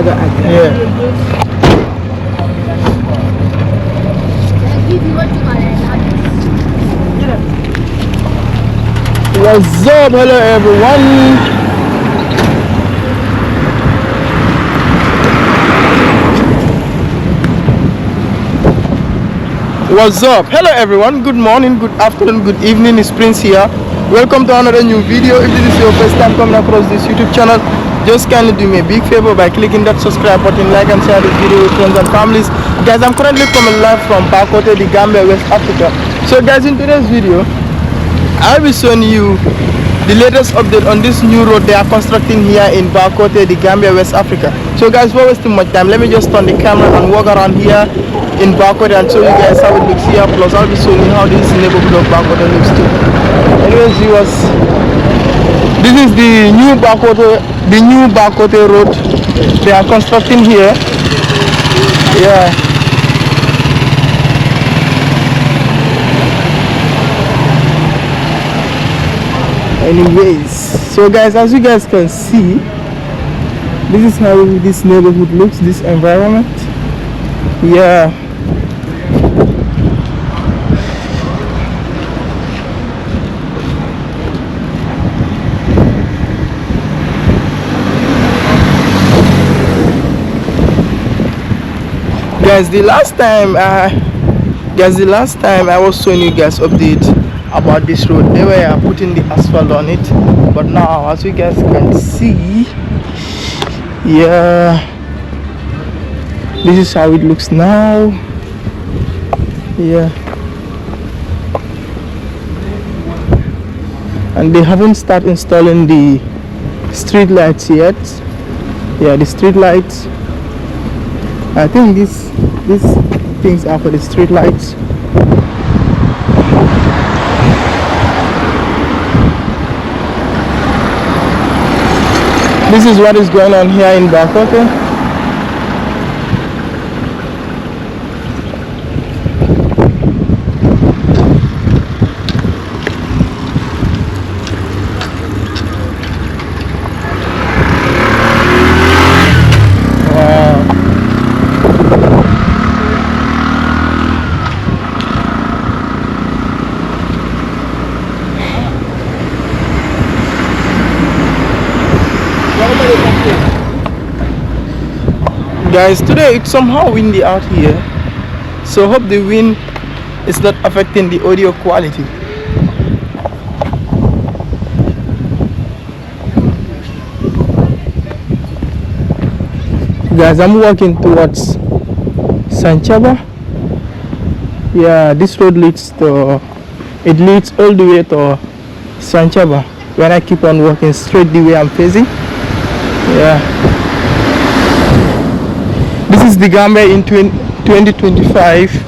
Yeah. What's up? Hello everyone. What's up? Hello everyone. Good morning, good afternoon, good evening. It's Prince here. Welcome to another new video. If this is your first time coming across this YouTube channel, just kindly do me a big favor by clicking that subscribe button, like and share this video with friends and families. Guys, I'm currently coming live from Bakoteh, the Gambia, West Africa. So guys, in today's video, I'll be showing you the latest update on this new road they are constructing here in Bakoteh, the Gambia, West Africa. So guys, without wasting much time, let me just turn the camera and walk around here in Bakoteh and show you guys how it looks here. Plus I'll be showing you how this neighborhood of Bakoteh looks too. Anyways viewers, this is the new Bakoteh road they are constructing here. Yeah. Anyways, so guys, as you guys can see, this is how this neighborhood looks, this environment. Yeah. Guys, the last time I was showing you guys update about this road, they were putting the asphalt on it, but now as you guys can see, yeah, this is how it looks now. Yeah, and they haven't started installing the street lights yet. Yeah, the street lights, I think these things are for the street lights. This is what is going on here in Bakoteh. Guys, today it's somehow windy out here, so hope the wind is not affecting the audio quality. Guys, I'm walking towards Sanchaba. Yeah, this road leads all the way to Sanchaba when I keep on walking straight the way I'm facing. Yeah. This is the Gambia in 2025.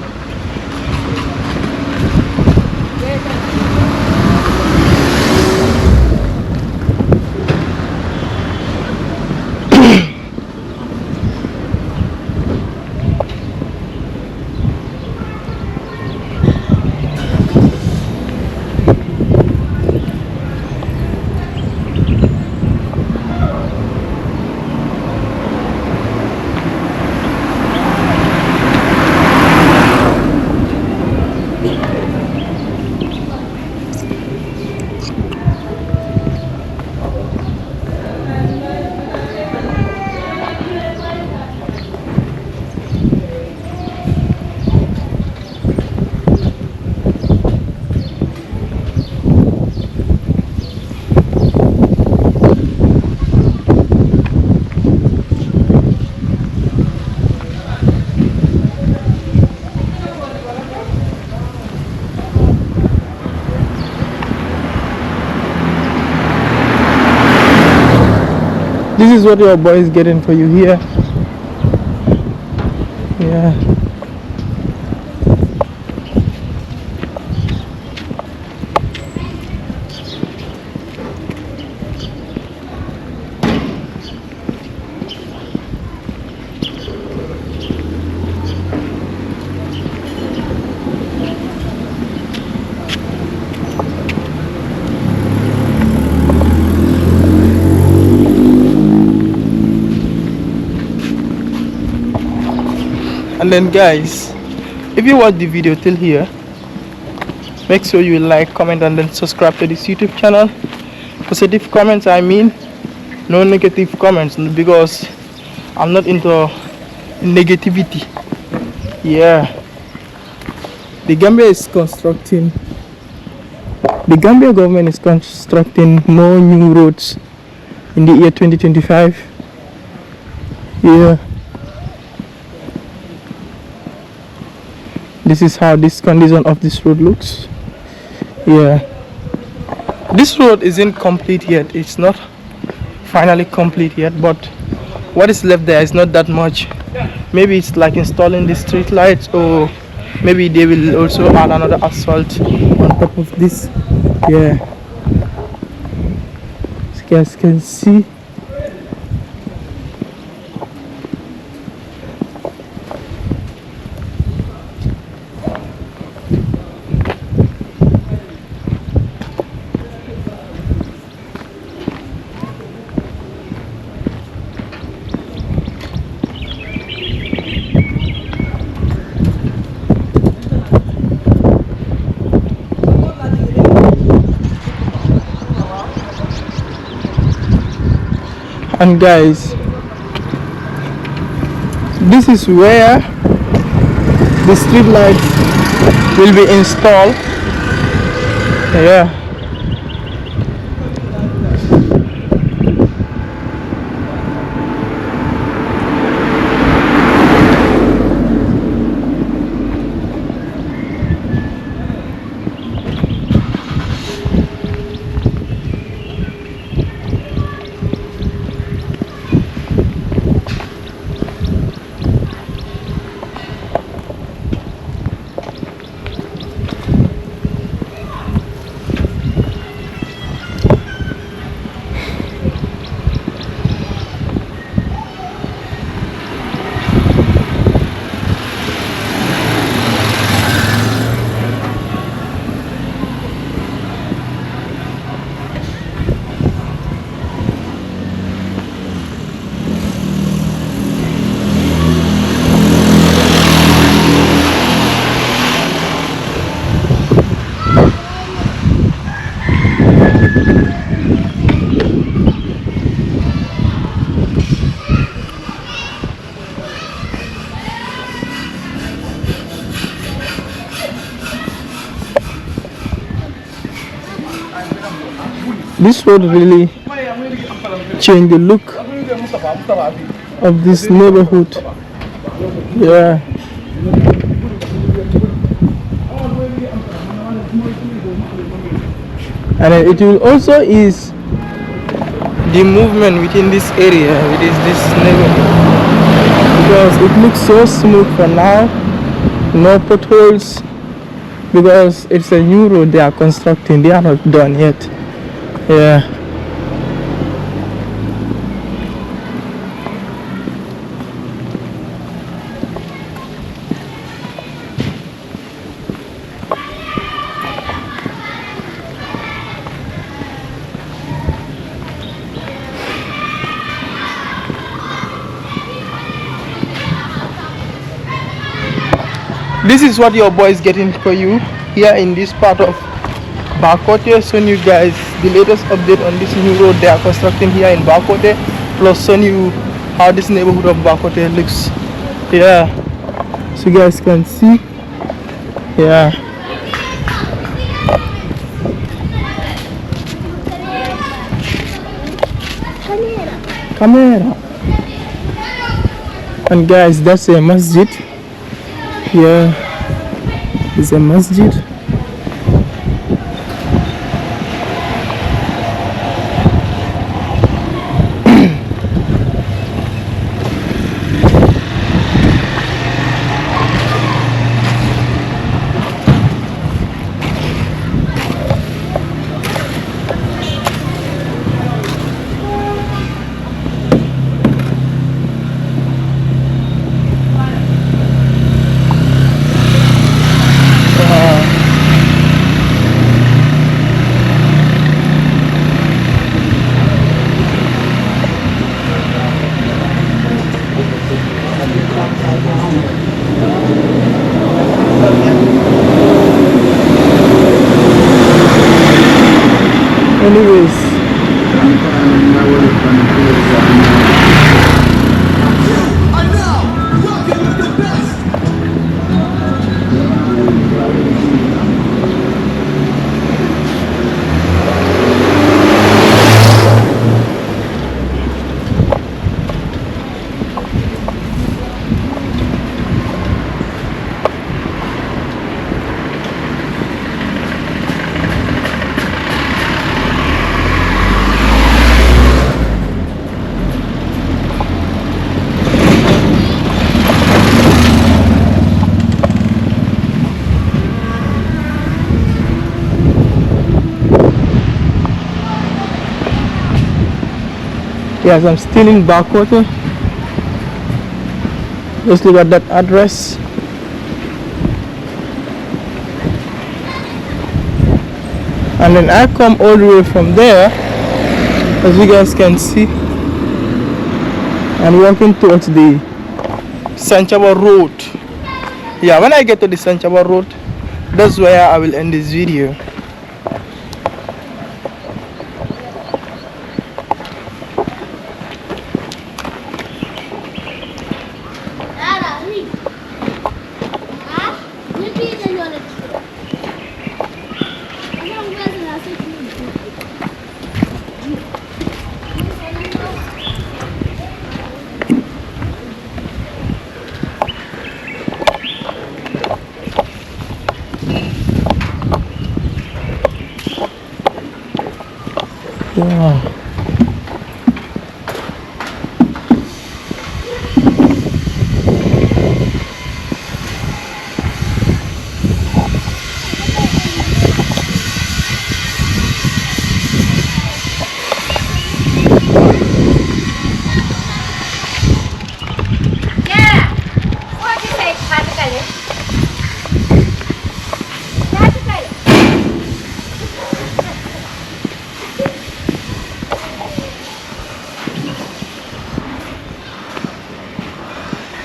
This is what your boy is getting for you here. Yeah. And then guys, if you watch the video till here, make sure you like, comment, and then subscribe to this YouTube channel. Positive comments, I mean, no negative comments, because I'm not into negativity. Yeah, the Gambia government is constructing more new roads in the year 2025. Yeah, this is how this condition of this road looks. Yeah, this road isn't complete yet. It's not finally complete yet, but what is left there is not that much. Maybe it's like installing the street lights, or maybe they will also add another asphalt on top of this. Yeah, as you guys can see, and guys, this is where the street lights will be installed. Yeah, this road really changed the look of this neighborhood. Yeah, and it will also ease the movement within this area, within this neighborhood, because it looks so smooth for now. No potholes, because it's a new road they are constructing. They are not done yet. Yeah, this is what your boy is getting for you here in this part of Bakoteh. Showing you guys the latest update on this new road they are constructing here in Bakoteh, plus showing you how this neighborhood of Bakoteh looks. Yeah, so you guys can see. Yeah, camera. And guys, that's a masjid. Yeah, it's a masjid. Anyways, yes, I'm still in Bakoteh. Just look at that address. And then I come all the way from there, as you guys can see, and walking towards the Sanchaba Road. Yeah, when I get to the Sanchaba Road, that's where I will end this video. Wow.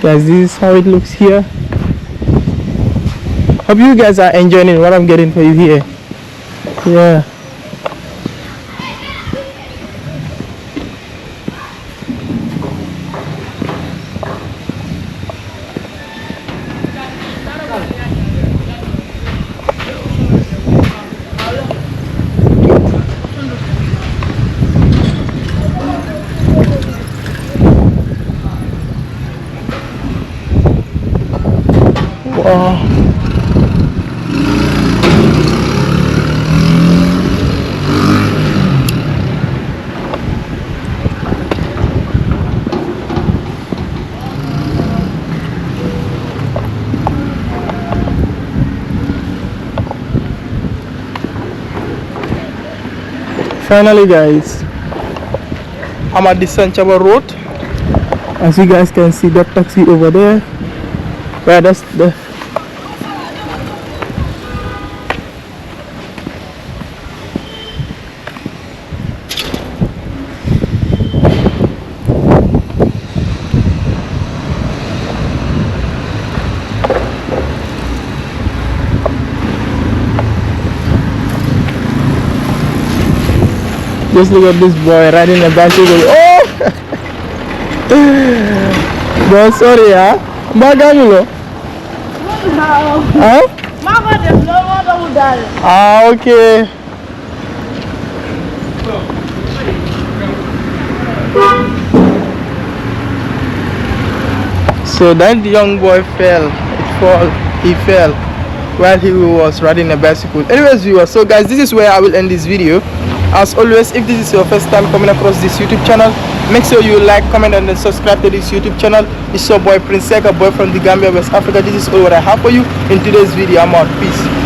Guys, this is how it looks here. Hope you guys are enjoying what I'm getting for you here. Yeah. Wow. Finally guys, I'm at the Sanchaba Road. As you guys can see that taxi over there. Where that's the just look at this boy riding a bicycle. Oh! Boy, sorry, huh? Magamulo. Huh? Ah, okay. So that young boy fell. He fell while he was riding a bicycle. Anyways, viewers, so guys, this is where I will end this video. As always, if this is your first time coming across this YouTube channel, make sure you like, comment, and then subscribe to this YouTube channel. It's your boy Prince Seka, boy from the Gambia, West Africa. This is all what I have for you in today's video. I'm out. Peace.